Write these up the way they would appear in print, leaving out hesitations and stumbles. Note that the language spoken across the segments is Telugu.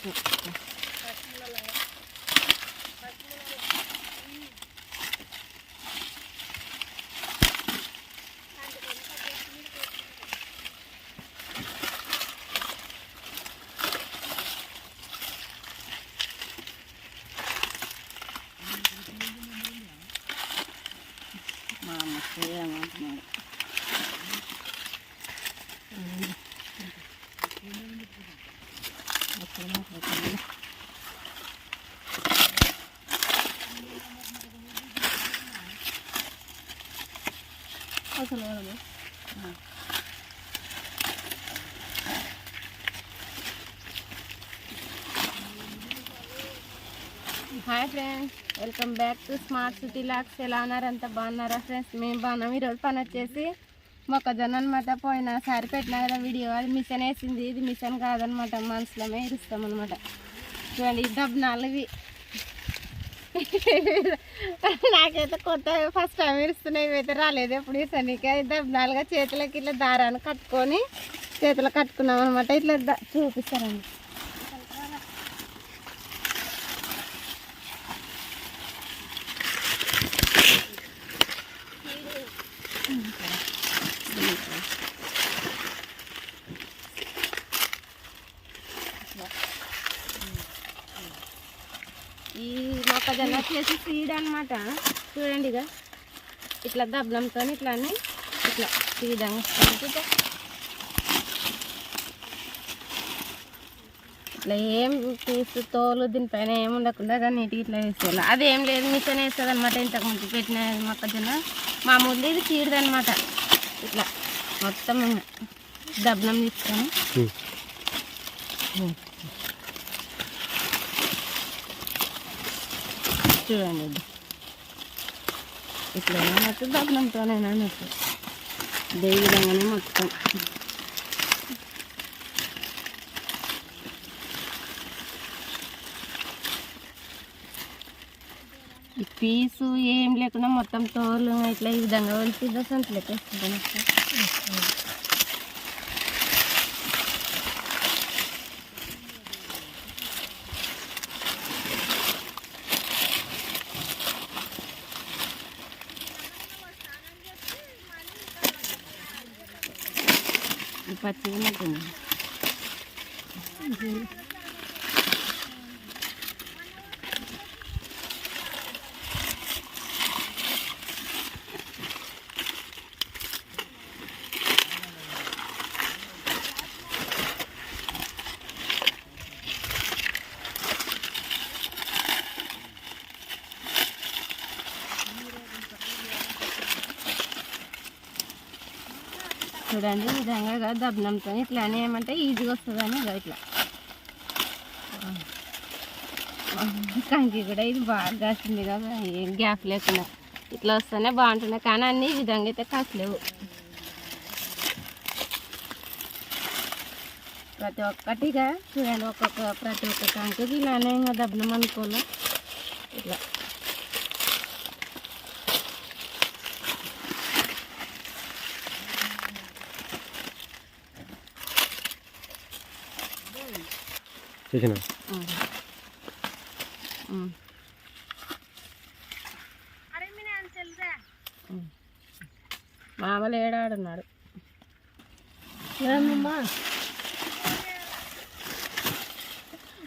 మా అమ్మ చేయమంటున్నాడు. అసలు hi friends, welcome back to smart city lakhs. ఎలా ఉన్నారు? అంతా బాగున్నారా ఫ్రెండ్స్? మేము బాగున్నాం. ఈరోజు పని వచ్చేసి మొక్కజొన్న అనమాట. పోయినసారి పెట్టినా కదా వీడియో, అది మిషన్ వేసింది. ఇది మిషన్ కాదనమాట, మనసులోనే ఇరుస్తాం అనమాట. చూడండి, దబ్బనాలు ఇవి. నాకైతే కొత్త ఫస్ట్ టైం ఇరుస్తున్నాయి. ఇవైతే రాలేదు ఎప్పుడు ఇస్తానికి. దబ్బనాలుగా చేతులకి ఇట్లా దారాన్ని కట్టుకొని చేతులు కట్టుకున్నాం అనమాట. ఇట్లా చూపిస్తారండి. ఈ మొక్కజొన్న వచ్చేసి సీడ్ అనమాట. చూడండి, ఇక ఇట్లా దబ్బలంతో ఇట్లా ఇట్లా ఈ విధంగా ఇట్లా ఏం పీసు తోలు దీనిపైన ఏమి ఉండకుండా కానీ నీటికి ఇట్లా వేసుకోవాలి. అదేం లేదు, మిషన్ వేస్తుంది అనమాట. ఇంతకుముందు పెట్టిన మొక్కజొన్న మామూలు ఇది సీడ్ది అనమాట. ఇట్లా మొత్తం దబ్బనం తీసుకొని చూడండి, ఇట్లా అన్నట్టు దబ్బనంతోనైనా అన్నట్టు ఇదే విధంగానే మొత్తం ఈ పీసు ఏం లేకుండా మొత్తం తోలు ఇట్లా ఈ విధంగా ఒలిపిద్దా సంతలు వేసుకుంటాను. పచ్చిగా ఉంటుంది. చూడండి, ఈ విధంగా దబ్బనంతో ఇట్లానే ఏమంటే ఈజీగా వస్తుందని ఇట్లా కంకి కూడా ఇది బాగా కాస్తుంది కదా, ఏం గ్యాప్ లేకుండా ఇట్లా వస్తేనే బాగుంటున్నాయి. కానీ అన్నీ ఈ విధంగా అయితే కాసలేవు. ప్రతి ఒక్కటిగా చూడండి, ప్రతి ఒక్క కంకి ఇలానే ఇంకా దబ్బనం అనుకోలే. ఇట్లా చేసిన మామూలు ఏడాడున్నాడు.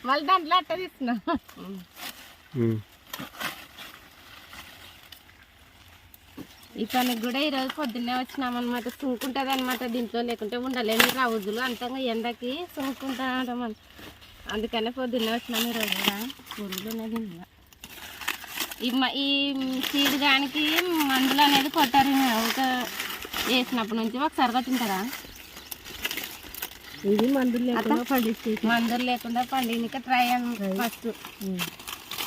మళ్ళీ దాంట్లో అట్ట తీసుకున్నా. ఈ పనికి కూడా ఈరోజు పొద్దున్నే వచ్చినామన్నమాట. సుంకుంటుంది అనమాట దీంట్లో, లేకుంటే ఉండలేని రోజులు అంతంగా ఎండకి సుంకుంటా ఉంటాం. అందుకనే పొద్దున్నే వచ్చినాము ఈరోజు కూడా. పురుగులు అనేది ఈ సీడ్ దానికి మందులు అనేది కొట్టారు. ఒక వేసినప్పటి నుంచి ఒకసారి కొట్టింటారా? ఇది మందులు లేకుండా పండిక ట్రై అని ఫస్ట్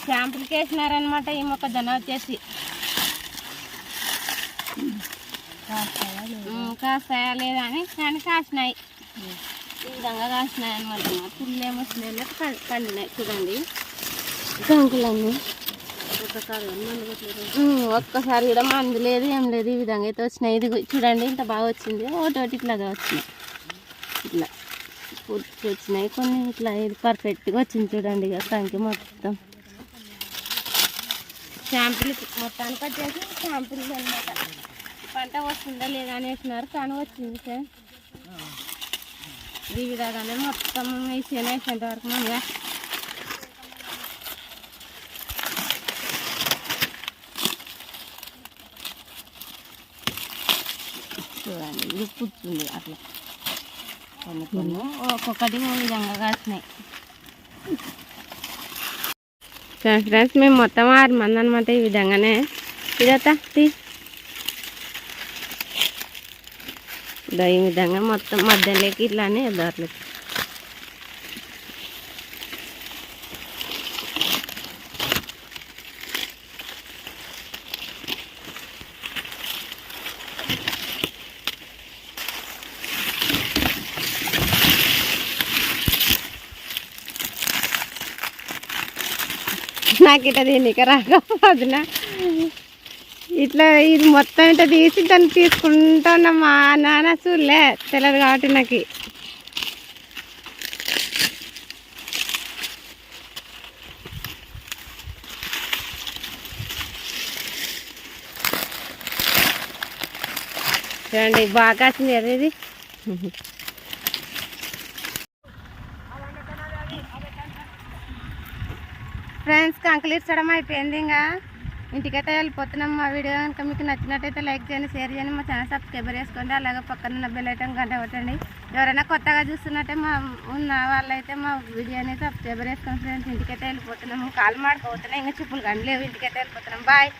శాంపుల్కి వేసినారనమాట. ఈ మొక్కజొన్న వచ్చేసి కాస్తాయా లేదా అని, కానీ కాసినాయి. ఈ విధంగా కాసినాయి అనమాట. పుల్లేమో స్మెల్ పండినాయి. చూడండి, కంకులన్నీ ఒక్కసారి కూడా మందు లేదు, ఏం లేదు. ఈ విధంగా అయితే వచ్చినాయి. ఇది చూడండి, ఇంత బాగా వచ్చింది. ఒకటి ఇట్లాగా వచ్చినాయి. ఇట్లా పుచ్చు వచ్చినాయి కొన్ని ఇట్లా ఇది పర్ఫెక్ట్గా వచ్చింది చూడండి. ఇక కంకి మొత్తం శాంపిల్ మొత్తానికి వచ్చేసి శాంపిల్ అనమాట. పంట వస్తుందా లేదా అని వేసినారు కానీ వచ్చింది సార్. ఈ విధంగానే మొత్తం వేసేంత వరకు మమ్మల్ని చూడండి. ఇది పుచ్చుంది అట్లా కొన్ని ఒక్కొక్కటి ఓ విధంగా కాసినాయి. ఫ్రెండ్స్ మేము మొత్తం 6 మంది అనమాట. ఈ విధంగానే ఇదతా ఈ విధంగా మొత్తం మధ్యలోకి ఇట్లానే దాంట్లోకి నాకు ఇట్లా దీనికి రాకపోదునా ఇట్లా ఇది మొత్తం ఇట్లా తీసి దాన్ని తీసుకుంటున్నా. మా నాన్న చూడలే తెలియదు కాబట్టి నాకు చూడండి బాగా కాసింది కదా ఇది. ఫ్రెండ్స్ కంకులు ఇచ్చడం అయిపోయింది. ఇంకా ఇంటికైతే వెళ్ళిపోతున్నాం. మా వీడియో కనుక మీకు నచ్చినట్టయితే లైక్ చేయండి, షేర్ చేయండి, మా ఛానల్ సబ్స్క్రైబర్ చేసుకోండి. అలాగే పక్కన ఉన్న బెల్ ఐకాన్ గంట కొట్టండి. ఎవరైనా కొత్తగా చూస్తున్నట్టే ఉన్న వాళ్ళైతే మా వీడియోని సబ్స్క్రైబర్ చేసుకోండి. ఫ్రెండ్స్ ఇంటికైతే వెళ్ళిపోతున్నాము. కాలు మాడుకోపోతున్నాం, ఇంకా చెప్పులు కానీ లేవు. ఇంటికైతే వెళ్ళిపోతున్నాం. బాయ్.